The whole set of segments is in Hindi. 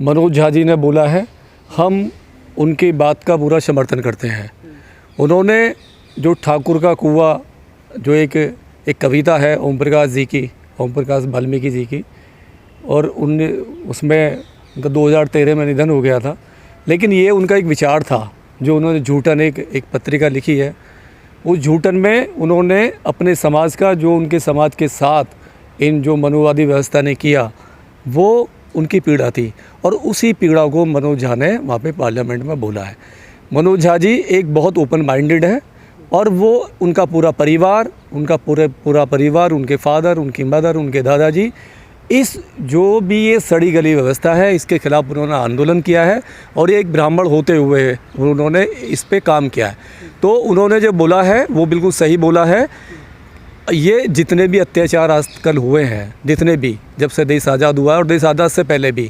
मनोज झा जी ने बोला है, हम उनकी बात का पूरा समर्थन करते हैं। उन्होंने जो ठाकुर का कुआं, जो एक कविता है ओम प्रकाश जी की, ओम प्रकाश वाल्मीकि जी की, और उसमें उनका 2013 में निधन हो गया था, लेकिन ये उनका एक विचार था जो उन्होंने झूठन एक पत्रिका लिखी है। उस झूठन में उन्होंने अपने समाज का, जो उनके समाज के साथ इन जो मनुवादी व्यवस्था ने किया, वो उनकी पीड़ा थी, और उसी पीड़ा को मनोज झा ने वहाँ पे पार्लियामेंट में बोला है। मनोज झा जी एक बहुत ओपन माइंडेड है, और वो उनका पूरा परिवार, पूरा परिवार, उनके फादर, उनकी मदर, उनके दादाजी, इस जो भी ये सड़ी गली व्यवस्था है, इसके खिलाफ उन्होंने आंदोलन किया है, और ये एक ब्राह्मण होते हुए उन्होंने इस पे काम किया है। तो उन्होंने जो बोला है वो बिल्कुल सही बोला है। ये जितने भी अत्याचार आजकल हुए हैं, जितने भी, जब से देश आज़ाद हुआ है और देश आज़ाद से पहले भी,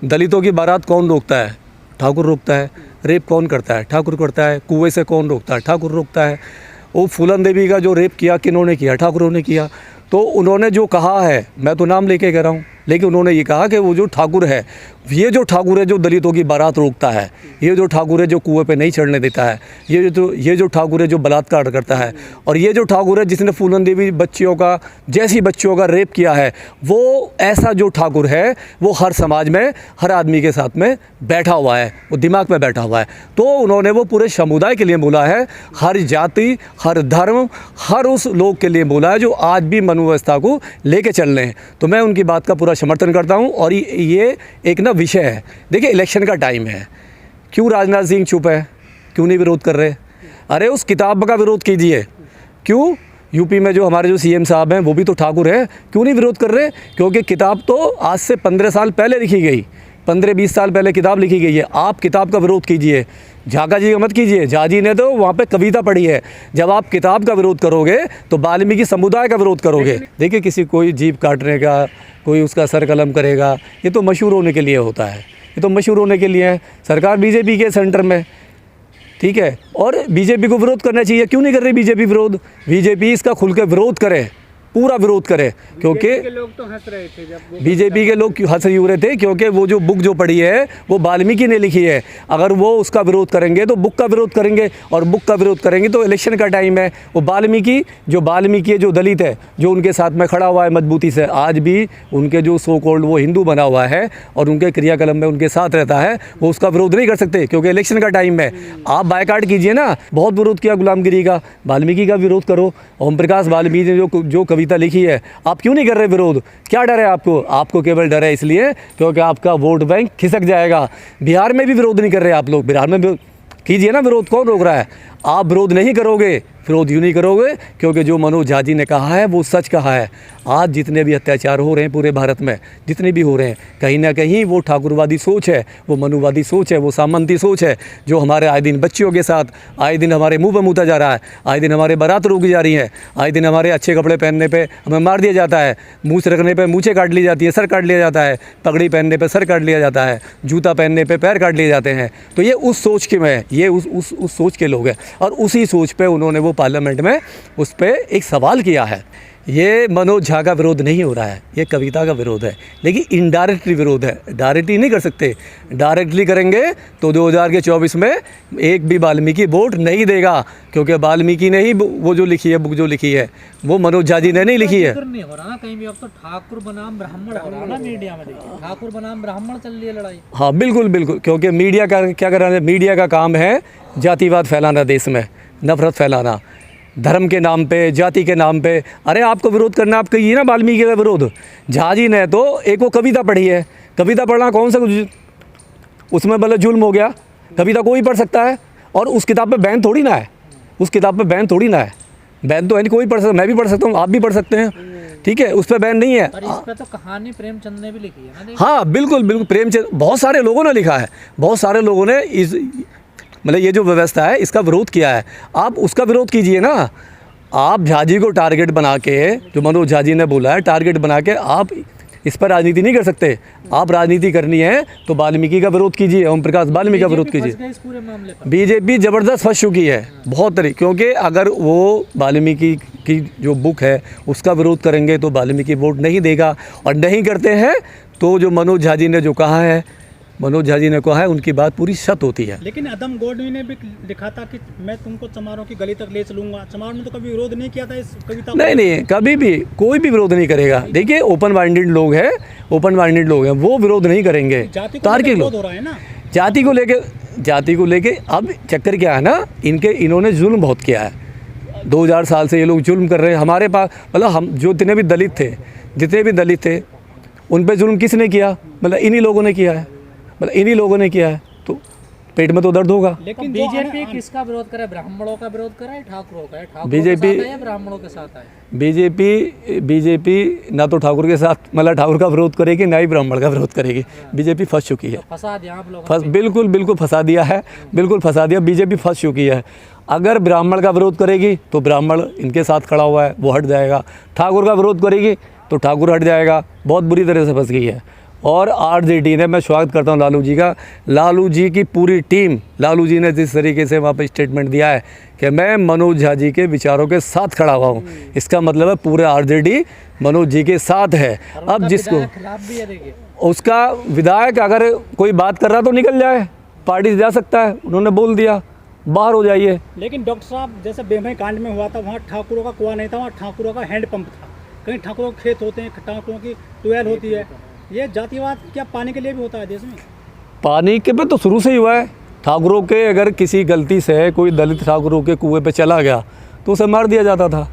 दलितों की बारात कौन रोकता है? ठाकुर रोकता है। रेप कौन करता है? ठाकुर करता है। कुएं से कौन रोकता है? ठाकुर रोकता है। वो फूलन देवी का जो रेप किया, किन्होंने किया? ठाकुरों ने किया। तो उन्होंने जो कहा है, मैं तो नाम लेके कह रहा हूँ, लेकिन उन्होंने ये कहा कि वो जो ठाकुर है, ये जो ठाकुर है जो दलितों की बारात रोकता है, ये जो ठाकुर है जो कुएं पे नहीं चढ़ने देता है, ये जो ठाकुर है जो बलात्कार करता है, और ये जो ठाकुर है जिसने फूलन देवी जैसी बच्चियों का रेप किया है, वो ऐसा जो ठाकुर है वो हर समाज में, हर आदमी के साथ में बैठा हुआ है, वो दिमाग में बैठा हुआ है। तो उन्होंने वो पूरे समुदाय के लिए बोला है, हर जाति, हर धर्म, हर उस लोग के लिए बोला है जो आज भी मनु व्यवस्था को लेके चल रहे हैं। तो मैं उनकी बात का पूरा समर्थन करता हूं। और ये एक ना विषय है, देखिए इलेक्शन का टाइम है, क्यों राजनाथ सिंह चुप है, क्यों नहीं विरोध कर रहे? अरे उस किताब का विरोध कीजिए। क्यों? यूपी में जो हमारे जो सीएम साहब हैं वो भी तो ठाकुर है, क्यों नहीं विरोध कर रहे? क्योंकि किताब तो आज से 15 साल पहले लिखी गई, 15-20 साल पहले किताब लिखी गई है। आप किताब का विरोध कीजिए, झाका जी का मत कीजिए। झा जी ने तो वहाँ पे कविता पढ़ी है। जब आप किताब का विरोध करोगे तो वाल्मीकि समुदाय का विरोध करोगे। देखिए, किसी कोई जीभ काटने का, कोई उसका सर कलम करेगा, ये तो मशहूर होने के लिए होता है, ये तो मशहूर होने के लिए है। सरकार बीजेपी के सेंटर में, ठीक है, और बीजेपी को विरोध करना चाहिए। क्यों नहीं कर रही बीजेपी विरोध? बीजेपी इसका खुल के विरोध करे, पूरा विरोध करे। क्योंकि लोग तो हंस रहे थे, जब बीजेपी के लोग हंस रहे थे, क्योंकि वो जो बुक जो पढ़ी है वो वाल्मीकि ने लिखी है। अगर वो उसका विरोध करेंगे तो बुक का विरोध करेंगे, और बुक का विरोध करेंगे तो इलेक्शन का टाइम है। वो वाल्मीकि है, जो दलित है, जो उनके साथ में खड़ा हुआ है मजबूती से, आज भी उनके जो सो कॉल्ड वो हिंदू बना हुआ है और उनके क्रियाकलाप में उनके साथ रहता है, वो उसका विरोध नहीं कर सकते, क्योंकि इलेक्शन का टाइम है। आप बायकाट कीजिए ना। बहुत विरोध किया गुलामगिरी का, वाल्मीकि का विरोध करो। ओम प्रकाश वाल्मीकि ने जो कविता लिखी है, आप क्यों नहीं कर रहे विरोध? क्या डर है आपको? आपको केवल डर है इसलिए क्योंकि आपका वोट बैंक खिसक जाएगा। बिहार में भी विरोध नहीं कर रहे आप लोग, बिहार में भी कीजिए ना विरोध, कौन रोक रहा है? आप विरोध नहीं करोगे, विरोध यूँ नहीं करोगे, क्योंकि जो मनोज झा जी ने कहा है वो सच कहा है। आज जितने भी अत्याचार हो रहे हैं पूरे भारत में, जितने भी हो रहे हैं, कहीं ना कहीं वो ठाकुरवादी सोच है, वो मनुवादी सोच है, वो सामंती सोच है, जो हमारे आए दिन बच्चियों के साथ, आए दिन हमारे मुंह पर मूता जा रहा है, आए दिन हमारे बारात रोकी जा रही है, आए दिन हमारे अच्छे कपड़े पहनने पर हमें मार दिया जाता है, मूछ रखने पर मूछें काट ली जाती है, सर काट लिया जाता है, पगड़ी पहनने पर सर काट लिया जाता है, जूता पहनने पर पैर काट लिए जाते हैं। तो ये उस सोच के में, ये उस सोच के लोग हैं, और उसी सोच पे उन्होंने वो पार्लियामेंट में उस पर एक सवाल किया है। ये मनोज झा का विरोध नहीं हो रहा है, ये कविता का विरोध है, लेकिन इनडायरेक्टली विरोध है। डायरेक्टली नहीं कर सकते, डायरेक्टली करेंगे तो 2024 में एक भी वाल्मीकि वोट नहीं देगा, क्योंकि वाल्मीकि ने ही वो जो लिखी है, बुक जो लिखी है, वो मनोज झा जी ने नहीं लिखी है। नहीं हो रहा ना कहीं भी, अब तो ठाकुर बनाम ब्राह्मण हो रहा ना मीडिया में, देखिए ठाकुर बनाम ब्राह्मण चल रही है लड़ाई। हाँ बिल्कुल बिल्कुल, क्योंकि मीडिया का क्या कर रहा है? मीडिया का काम है जातिवाद फैलाना, देश में नफरत फैलाना, धर्म के नाम पे, जाति के नाम पे। अरे आपको विरोध करना, आप कहिए ना वाल्मीकि का विरोध। झा जी ने तो एक वो कविता पढ़ी है, कविता पढ़ना कौन सा उसमें मतलब जुल्म हो गया? कविता कोई पढ़ सकता है, और उस किताब पे बैन थोड़ी ना है, उस किताब पे बैन थोड़ी ना है। बैन तो है नहीं, कोई पढ़ सकता, मैं भी पढ़ सकता हूँ, आप भी पढ़ सकते हैं, ठीक है, उस पर बैन नहीं है। पर इस पे तो कहानी प्रेमचंद ने भी लिखी है ना। हाँ बिल्कुल बिल्कुल, प्रेमचंद, बहुत सारे लोगों ने लिखा है, बहुत सारे लोगों ने इस मतलब ये जो व्यवस्था है इसका विरोध किया है। आप उसका विरोध कीजिए ना। आप झा जी को टारगेट बना के, जो मनोज झा जी ने बोला है, टारगेट बना के आप इस पर राजनीति नहीं कर सकते। आप राजनीति करनी है तो वाल्मीकि का विरोध कीजिए, ओम प्रकाश वाल्मीकि का विरोध कीजिए। बीजेपी ज़बरदस्त फंस चुकी है बहुत तरीके, क्योंकि अगर वो वाल्मीकि की जो बुक है उसका विरोध करेंगे तो वाल्मीकि वोट नहीं देगा, और नहीं करते हैं तो जो मनोज झा जी ने जो कहा है मनोज झा जी ने कहा है उनकी बात पूरी सत होती है। लेकिन अदम गोडवी ने भी लिखा था कि मैं तुमको चमारों की गली तक ले चलूंगा। चमारों ने तो कभी विरोध नहीं किया था इस कविता को। नहीं, कभी भी कोई भी विरोध नहीं करेगा। देखिए ओपन माइंडेड लोग हैं, वो विरोध नहीं करेंगे। तार्किक लोग हो रहा है ना, जाति को लेके अब चक्कर क्या है ना, इन्होंने जुल्म बहुत किया है। 2000 साल से ये लोग जुल्म कर रहे हैं हमारे पास। मतलब हम जो जितने भी दलित थे उन पे जुल्म किसने किया? मतलब इन्हीं लोगों ने किया है। तो पेट में तो दर्द होगा। लेकिन बीजेपी किसका विरोध करे? ब्राह्मणों का विरोध करे, ठाकुरों का? ठाकुरों बीजेपी के साथ है या ब्राह्मणों के साथ है? बीजेपी ना तो ठाकुर के साथ, मतलब ठाकुर का विरोध करेगी, ना ही ब्राह्मण का विरोध करेगी। बीजेपी फंस चुकी है। तो फंसा दिया आप लोगों ने। बिल्कुल फंसा दिया है, बीजेपी फंस चुकी है। अगर ब्राह्मण का विरोध करेगी तो ब्राह्मण इनके साथ खड़ा हुआ है, वो हट जाएगा। ठाकुर का विरोध करेगी तो ठाकुर हट जाएगा। बहुत बुरी तरह से फंस गई है। और आरजेडी ने, मैं स्वागत करता हूँ लालू जी का, लालू जी की पूरी टीम, लालू जी ने जिस तरीके से वहाँ पर स्टेटमेंट दिया है कि मैं मनोज झा जी के विचारों के साथ खड़ा हुआ हूँ, इसका मतलब है पूरे आरजेडी मनोज जी के साथ है। अब जिसको खिलाफ भी है, देखिए उसका विधायक अगर कोई बात कर रहा तो निकल जाए, पार्टी से जा सकता है। उन्होंने बोल दिया बाहर हो जाइए। लेकिन डॉक्टर साहब जैसे बेमई कांड में हुआ था, वहाँ ठाकुरों का कुआं नहीं था, वहाँ ठाकुरों का हैंडपंप था। कहीं ठाकुरों के खेत होते हैं, ठाकुरों की ट्यूबवेल होती है। ये जातिवाद क्या पानी के लिए भी होता है देश में? पानी के पे तो शुरू से ही हुआ है। ठाकुरों के अगर किसी गलती से कोई दलित ठाकुरों के कुएं पे चला गया तो उसे मार दिया जाता था।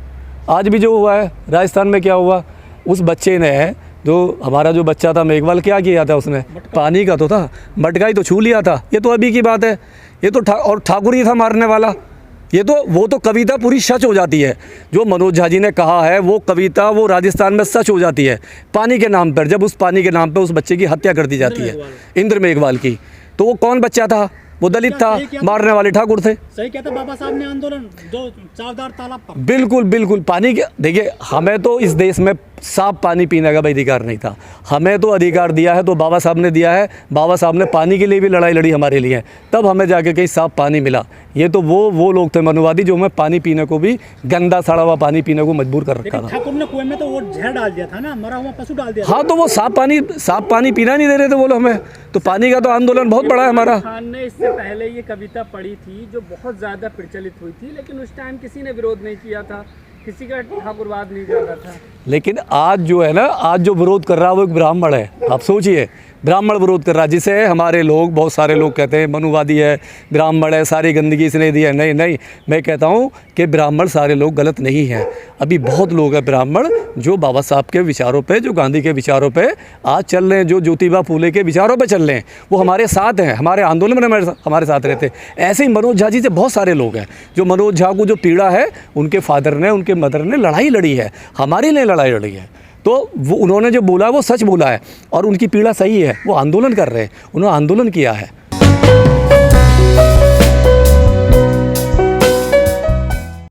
आज भी जो हुआ है राजस्थान में, क्या हुआ, उस बच्चे ने, जो हमारा जो बच्चा था मेघवाल, क्या किया था उसने? पानी का तो था, मटका ही तो छू लिया था। ये तो अभी की बात है। ये तो और ठाकुर ही था मारने वाला। वो तो कविता पूरी सच हो जाती है। जो मनोज झा जी ने कहा है वो कविता, वो राजस्थान में सच हो जाती है। पानी के नाम पर, जब उस पानी के नाम पर उस बच्चे की हत्या कर दी जाती है, इंद्र मेघवाल की, तो वो कौन बच्चा था? वो दलित था, मारने वाले ठाकुर थे। सही कहता बाबा साहब ने आंदोलन जो चावदार तालाब पर। बिल्कुल पानी के, देखिए हमें तो इस देश में साफ पानी पीने का भी अधिकार नहीं था। हमें तो अधिकार दिया है तो बाबा साहब ने दिया है। बाबा साहब ने पानी के लिए भी लड़ाई लड़ी हमारे लिए, तब हमें जाके कहीं साफ पानी मिला। ये तो वो लोग थे मनुवादी जो हमें पानी पीने को भी, गंदा सड़ा हुआ पानी पीने को मजबूर कर रखा था। ठाकुर ने कुएं में तो वो जहर डाल दिया था ना, मरा हुआ पशु डाल दिया। हाँ, तो वो साफ पानी पीना नहीं दे रहे थे वो लोग हमें। तो पानी का तो आंदोलन बहुत बड़ा है हमारा। खान ने इससे पहले ये कविता पढ़ी थी जो बहुत ज़्यादा प्रचलित हुई थी, लेकिन उस टाइम किसी ने विरोध नहीं किया था, किसी का ठाकुरवाद नहीं जाना था। लेकिन आज जो है ना, आज जो विरोध कर रहा है वो एक ब्राह्मण है। आप सोचिए, ब्राह्मण विरोध कर रहा है, जिसे हमारे लोग, बहुत सारे लोग कहते हैं मनुवादी है, ब्राह्मण है, सारी गंदगी इसने दी है। नहीं, मैं कहता हूँ कि ब्राह्मण सारे लोग गलत नहीं हैं। अभी बहुत लोग हैं ब्राह्मण जो बाबा साहब के विचारों पे, जो गांधी के विचारों पे आज चल रहे हैं, जो ज्योतिबा फूले के विचारों पे चल रहे हैं, वो हमारे साथ हैं, हमारे आंदोलन में हमारे साथ रहते हैं। ऐसे ही मनोज झा जी से बहुत सारे लोग हैं जो मनोज झा को जो पीड़ा है, उनके फादर ने, उनके मदर ने लड़ाई लड़ी है, हमारे लिए लड़ाई लड़ी है। तो वो उन्होंने जो बोला वो सच बोला है और उनकी पीड़ा सही है। वो आंदोलन कर रहे हैं, उन्होंने आंदोलन किया है।